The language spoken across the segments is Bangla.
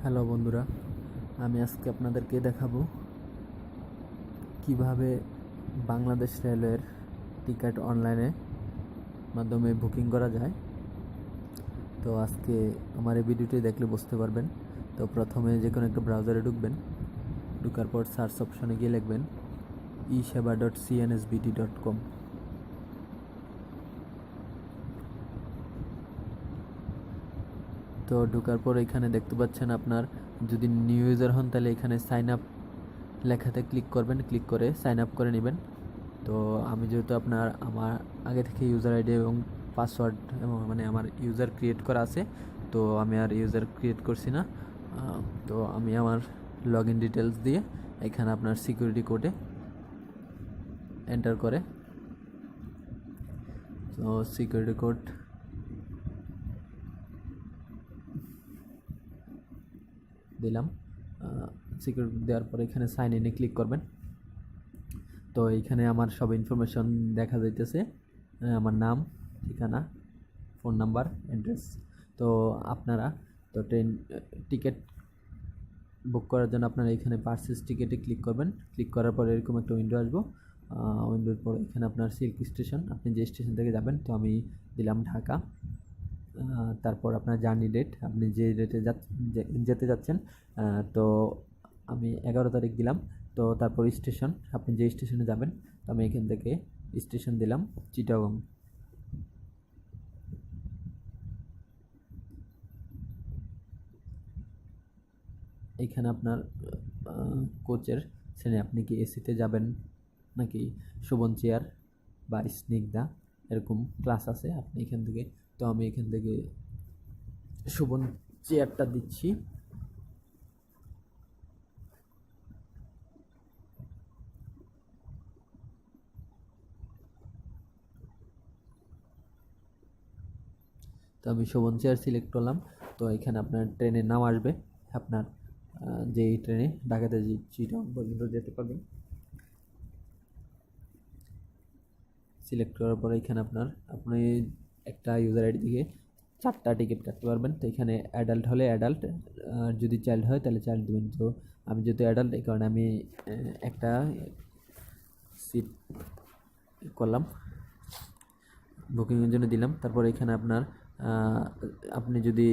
হ্যালো বন্ধুরা, আমি আজকে আপনাদেরকে দেখাবো কিভাবে বাংলাদেশ রেলওয়ের টিকিট অনলাইনে মাধ্যমে বুকিং করা যায়। তো আজকে আমার এই ভিডিওটি দেখলে বুঝতে পারবেন। তো প্রথমে যে কোনো একটা ব্রাউজারে ঢুকবেন, ঢুকার পর সার্চ অপশনে গিয়ে লিখবেন eseva.cnsbt.com। তো ঢোকার পর এখানে দেখতে পাচ্ছেন, আপনার যদি নিউ ইউজার হন তাহলে এখানে সাইন আপ লেখাতে ক্লিক করবেন, ক্লিক করে সাইন আপ করে নেবেন। তো আমি যেহেতু আমার আগে থেকে ইউজার আইডি এবং পাসওয়ার্ড এবং আমার ইউজার ক্রিয়েট করা আছে, তো আমি আর ইউজার ক্রিয়েট করছি না। তো আমি আমার লগ ইন ডিটেলস দিয়ে এখানে আপনার সিকিউরিটি কোডে এন্টার করে, তো সিকিউরিটি কোড দিলাম। সিকিউরিটি দেওয়ার পরে এখানে সাইন ইনে ক্লিক করবেন। তো এইখানে আমার সব ইনফরমেশন দেখা যাইতেছে, আমার নাম, ঠিকানা, ফোন নাম্বার, অ্যাড্রেস। তো আপনারা তো টিকিট বুক করার জন্য আপনারা এখানে পারচেজ টিকিটে ক্লিক করবেন। ক্লিক করার পরে এরকম একটা উইন্ডো আসবো। উইন্ডোর পর এখানে আপনার সিল্ক স্টেশন, আপনি যে স্টেশন থেকে যাবেন, তো আমি দিলাম ঢাকা। তারপর আপনার জার্নি ডেট, আপনি যে ডেটে যেতে যাচ্ছেন, তো আমি 11 তারিখ দিলাম। তো তারপর স্টেশন, আপনি যে স্টেশনে যাবেন, তো আমি এখান থেকে স্টেশন দিলাম চিটাগং। এইখানে আপনার কোচের শ্রেণী, আপনি কি এসিতে যাবেন নাকি শোভন চেয়ার বা স্নিগ্ধা, এরকম ক্লাস আছে আপনি এখান থেকে। তো আমি এখান থেকে শোভন চেয়ারটা দিচ্ছি। তো আমি শোভন চেয়ার সিলেক্ট করলাম। তো এখানে আপনার ট্রেনের নাম আসবে, আপনার যেই ট্রেনে ঢাকাতে চিটাগং পর্যন্ত যেতে পারবেন। সিলেক্ট করার পরে এখানে আপনি একটা ইউজার আইডি থেকে 4টা টিকিট কাটতে পারবেন। তো এখানে অ্যাডাল্ট হলে অ্যাডাল্ট, আর যদি চাইল্ড হয় তাহলে চাইল্ড দেবেন। তো আমি যেহেতু অ্যাডাল্ট, এই কারণে আমি একটা সিট করলাম, বুকিংয়ের জন্য দিলাম। তারপর এখানে আপনি যদি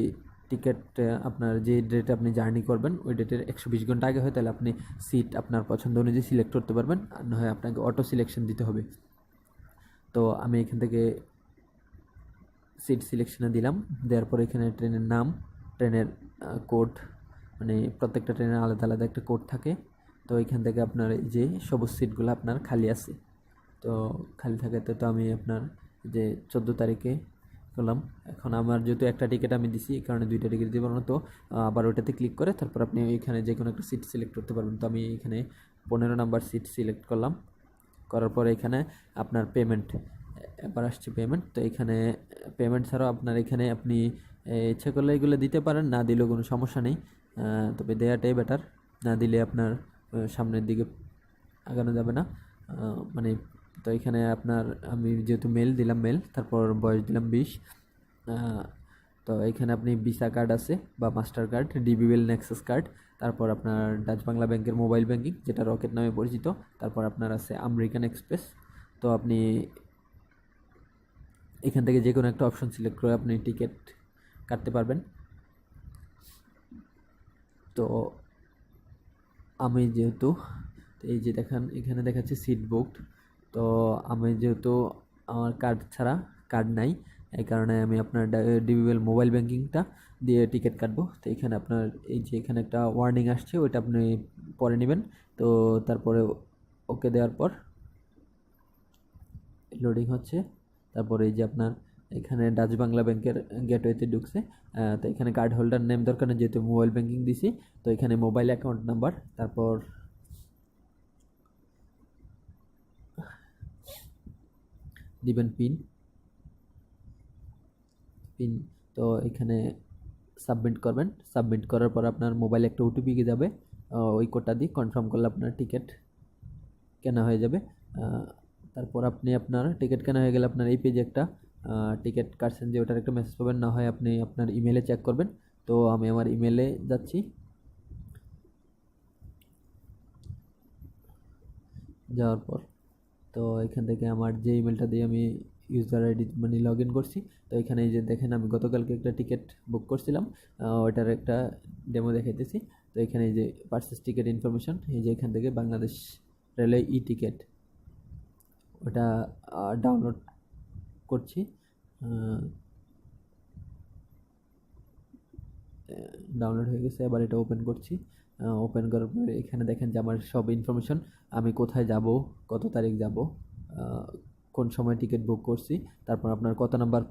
টিকিট আপনার যে ডেটে আপনি জার্নি করবেন ওই ডেটের 120 ঘন্টা আগে হয়, তাহলে আপনি সিট আপনার পছন্দ অনুযায়ী সিলেক্ট করতে পারবেন, আর না হয় আপনাকে অটো সিলেকশন দিতে হবে। তো আমি এখান থেকে সিট সিলেকশনে দিলাম। দেওয়ার পরে এখানে ট্রেনের নাম, ট্রেনের কোড, প্রত্যেকটা ট্রেনের আলাদা আলাদা একটা কোড থাকে। তো এখান থেকে আপনার এই যে সবুজ সিটগুলো আপনার খালি আছে, তো খালি থাকাতে তো আমি আপনার যে 14 তারিখে করলাম। এখন আমার যেহেতু একটা টিকিট আমি দিছি, এই কারণে 2টা টিকিট দিব না। তো আবার ওটাতে ক্লিক করে তারপর আপনি এখানে যে কোনো একটা সিট সিলেক্ট করতে পারবেন। তো আমি এখানে 15 নাম্বার সিট সিলেক্ট করলাম। করার পরে এখানে আপনার পেমেন্ট, এবার আসছে পেমেন্ট। তো এখানে পেমেন্ট ছাড়াও এখানে আপনি ইচ্ছে করলে এগুলো দিতে পারেন, না দিলেও কোনো সমস্যা নেই, তবে দেওয়াটাই বেটার। না দিলে আপনার সামনের দিকে আগানো যাবে না। মানে তো এখানে আমি যেহেতু মেল দিলাম, মেল, তারপর বয়স দিলাম 20। তো এখানে আপনি ভিসা কার্ড আছে বা master card, DBL Nexus card, তারপর আপনার ডাচ বাংলা ব্যাংকের মোবাইল ব্যাংকিং যেটা রকেট নামে পরিচিত, তারপর আপনার আছে আমেরিকান এক্সপ্রেস। তো আপনি এখান থেকে যে কোনো একটা অপশন সিলেক্ট করে আপনি টিকিট কাটতে পারবেন। তো আমি যেহেতু এই যে দেখেন এখানে দেখাচ্ছে সিট বুকড, তো আমি যেহেতু আমার কার্ড নাই, এই কারণে আমি আপনার ডিবিএল মোবাইল ব্যাংকিংটা দিয়ে টিকিট কাটবো। তো এখানে আপনার এই যে এখানে একটা ওয়ার্নিং আসছে, ওইটা আপনি পরে নেবেন। তো তারপরে ওকে দেওয়ার পর লোডিং হচ্ছে। তারপরে এই যে আপনার এখানে ডাচ বাংলা ব্যাংকের গেটওয়েতে ঢুকছে। তো এখানে কার্ড হোল্ডার নেম দরকার না, যেহেতু মোবাইল ব্যাংকিং দিছি। তো এখানে মোবাইল অ্যাকাউন্ট নাম্বার, তারপর দিবেন পিন। তো এখানে সাবমিট করবেন। সাবমিট করার পর আপনার মোবাইলে একটা ওটিপি যাবে, ওই কোডটা দিয়ে কনফার্ম করলে আপনার টিকিট কেনা হয়ে যাবে। তারপর আপনি আপনার টিকিট কেনা হয়ে গেলে আপনার এই পেজে একটা টিকিট কাটছেন যে ওটার একটা মেসেজ পাবেন, না হয় আপনি আপনার ইমেলে চেক করবেন। তো আমি আমার ইমেলে যাচ্ছি। যাওয়ার পর তো এখান থেকে আমার যে ইমেলটা দিয়ে আমি ইউজার আইডি মানে লগ ইন করছি, তো এখানে এই যে দেখেন আমি গতকালকে একটা টিকিট বুক করছিলাম, ওটার একটা ডেমো দেখাইতেছি। তো এখানে এই যে পার্সেস টিকিট ইনফরমেশন, এই যে এখান থেকে বাংলাদেশ রেলওয়ে ই টিকিট ওটা ডাউনলোড করছি। ডাউনলোড হয়ে গেছে, এবার এটা ওপেন করছি। ওপেন করার পরে এখানে দেখেন যে আমার সব ইনফরমেশন, আমি কোথায় যাব, কত তারিখ যাব, কোন সময় টিকিট বুক করছি, তারপর আপনার কত নাম্বার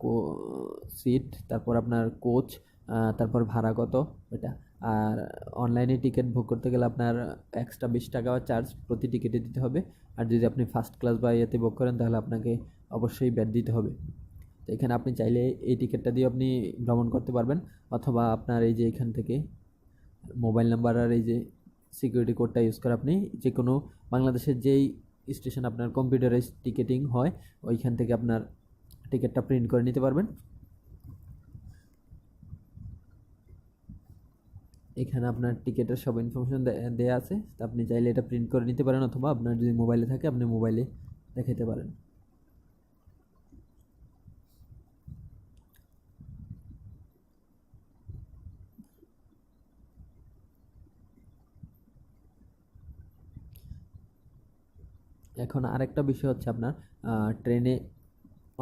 সিট, তারপর আপনার কোচ, তারপর ভাড়া কত এটা। আর অনলাইনে টিকিট বুক করতে গেলে আপনার এক্সট্রা 20 টাকা চার্জ প্রতি টিকিটে দিতে হবে। আর যদি আপনি ফার্স্ট ক্লাস বা ইয়েতে বুক করেন তাহলে আপনাকে অবশ্যই ব্যাট দিতে হবে। তো এখানে আপনি চাইলে এই টিকিটটা দিয়ে আপনি ভ্রমণ করতে পারবেন, অথবা আপনার এই যে এখান থেকে মোবাইল নাম্বার আর এই যে সিকিউরিটি কোডটা ইউজ করে আপনি যে কোনো বাংলাদেশের যেই স্টেশন আপনার কম্পিউটারাইজ টিকিটিং হয় ওইখান থেকে আপনার টিকিটটা প্রিন্ট করে নিতে পারবেন। এখানে আপনার টিকিটের সব ইনফরমেশন দেওয়া আছে, তো আপনি চাইলে এটা প্রিন্ট করে নিতে পারেন, অথবা আপনার যদি মোবাইলে থাকে আপনি মোবাইলে দেখাতে পারেন। এখন আরেকটা বিষয় হচ্ছে আপনার ট্রেনে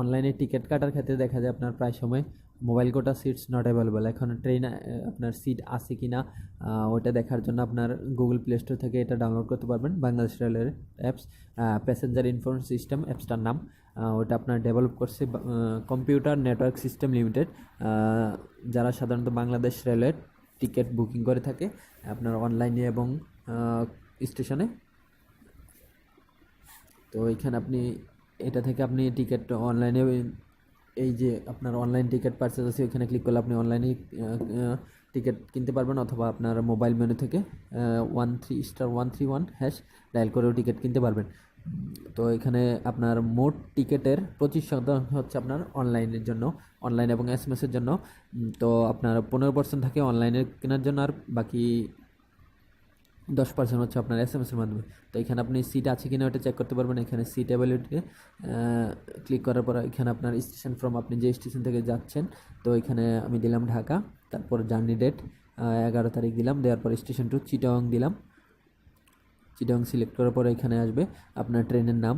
অনলাইনে টিকিট কাটার ক্ষেত্রে দেখা যায় আপনার প্রায় সময় mobile quota seats not available. এখন ট্রেনে আপনার সিট আছে কি না ওটা দেখার জন্য আপনার গুগল প্লে স্টোর থেকে এটা ডাউনলোড করতে পারবেন, বাংলাদেশ রেলের অ্যাপস প্যাসেঞ্জার ইনফরমেশন সিস্টেম অ্যাপসটার নাম। ওটা আপনার ডেভেলপ করছে কম্পিউটার নেটওয়ার্ক সিস্টেম লিমিটেড, যারা সাধারণত বাংলাদেশ রেলের টিকিট বুকিং করে থাকে আপনার অনলাইনে এবং স্টেশনে। তো এখানে আপনি এটা থেকে আপনি টিকিট অনলাইনে এই যে আপনার অনলাইন টিকিট পারচেজ আছে ওইখানে ক্লিক করলে আপনি অনলাইনে টিকিট কিনতে পারবেন, অথবা আপনার মোবাইল মেনু থেকে 13*131# ডায়াল করেও টিকিট কিনতে পারবেন। তো এখানে আপনার মোট টিকিটের 25% হচ্ছে আপনার অনলাইনের জন্য, অনলাইন এবং এসএমএসের জন্য। তো আপনার 15% থাকে অনলাইনে কেনার জন্য, আর বাকি 10% হচ্ছে আপনার এসএমএসের মাধ্যমে। তো এখানে আপনি সিট আছে কিনা ওটা চেক করতে পারবেন। এখানে সিট অ্যাভেলেবিলিটি ক্লিক করার পর এখানে আপনার স্টেশন ফ্রম, আপনি যে স্টেশন থেকে যাচ্ছেন, তো এখানে আমি দিলাম ঢাকা, তারপর জার্নি ডেট 11 তারিখ দিলাম, দেওয়ার পর স্টেশন টু চিটাগং দিলাম। চিটাগং সিলেক্ট করার পরে এখানে আসবে আপনার ট্রেনের নাম।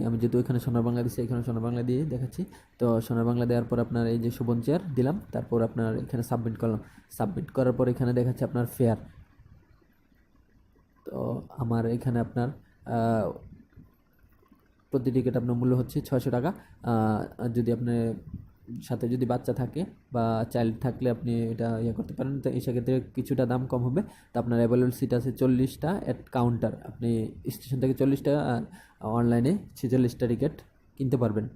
আমি যেহেতু এখানে সোনার বাংলা দিচ্ছি, এখানে সোনার বাংলা দিয়ে দেখাচ্ছি। তো সোনার বাংলা দেওয়ার পর আপনার এই যে শোভন চেয়ার দিলাম, তারপর আপনার এখানে সাবমিট করলাম। সাবমিট করার পর এখানে দেখাচ্ছে আপনার ফেয়ার। তো আমার এখানে আপনার প্রতি টিকিট আপনার মূল্য হচ্ছে 600 টাকা। আর যদি আপনার সাথে যদি বাচ্চা থাকে বা চাইল্ড থাকলে আপনি এটা করতে পারেন, তো এই সেক্ষেত্রে কিছুটা দাম কম হবে। তো আপনার অ্যাভেলেবল সিট আছে 40টা অ্যাট কাউন্টার, আপনি স্টেশন থেকে 40টা আর অনলাইনে 46টা টিকিট কিনতে পারবেন,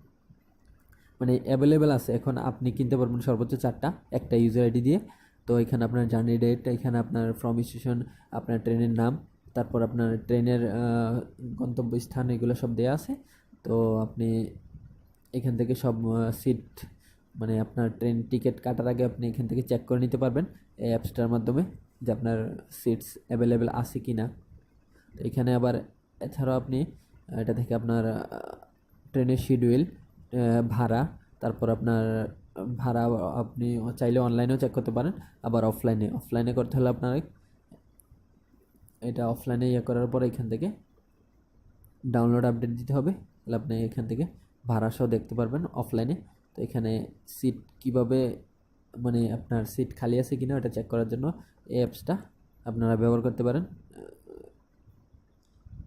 মানে অ্যাভেলেবেল আছে। এখন আপনি কিনতে পারবেন সর্বোচ্চ 4টা একটা ইউজার আইডি দিয়ে। তো এখানে আপনার জার্নি ডেট, এখানে আপনার ফ্রম স্টেশন, আপনার ট্রেনের নাম, তারপর আপনার ট্রেনের গন্তব্যস্থান, এগুলো সব দেওয়া আছে। তো আপনি এখান থেকে সব সিট মানে আপনার ট্রেন টিকিট কাটার আগে আপনি এখান থেকে চেক করে নিতে পারবেন এই অ্যাপসটার মাধ্যমে যে আপনার সিটস অ্যাভেলেবেল আছে কি না। তো এখানে আবার এছাড়াও আপনি এটা থেকে আপনার ট্রেনের শিডিউল, ভাড়া, তারপর আপনার ভাড়া আপনি চাইলে অনলাইনেও চেক করতে পারেন, আবার অফলাইনে করতে হলে আপনার এটা অফলাইনে করার পর এখান থেকে ডাউনলোড আপডেট দিতে হবে, তাহলে আপনি এখান থেকে ভাড়া সহ দেখতে পারবেন অফলাইনে। তো এখানে সিট কিভাবে মানে আপনার সিট খালি আছে কিনা ওটা চেক করার জন্য এই অ্যাপসটা আপনারা ব্যবহার করতে পারেন।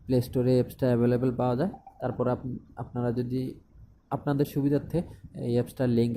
প্লে স্টোরে অ্যাপসটা অ্যাভেলেবেল পাওয়া যায়। তারপর আপনারা যদি আপনাদের সুবিধার্থে এই অ্যাপসটার লিঙ্ক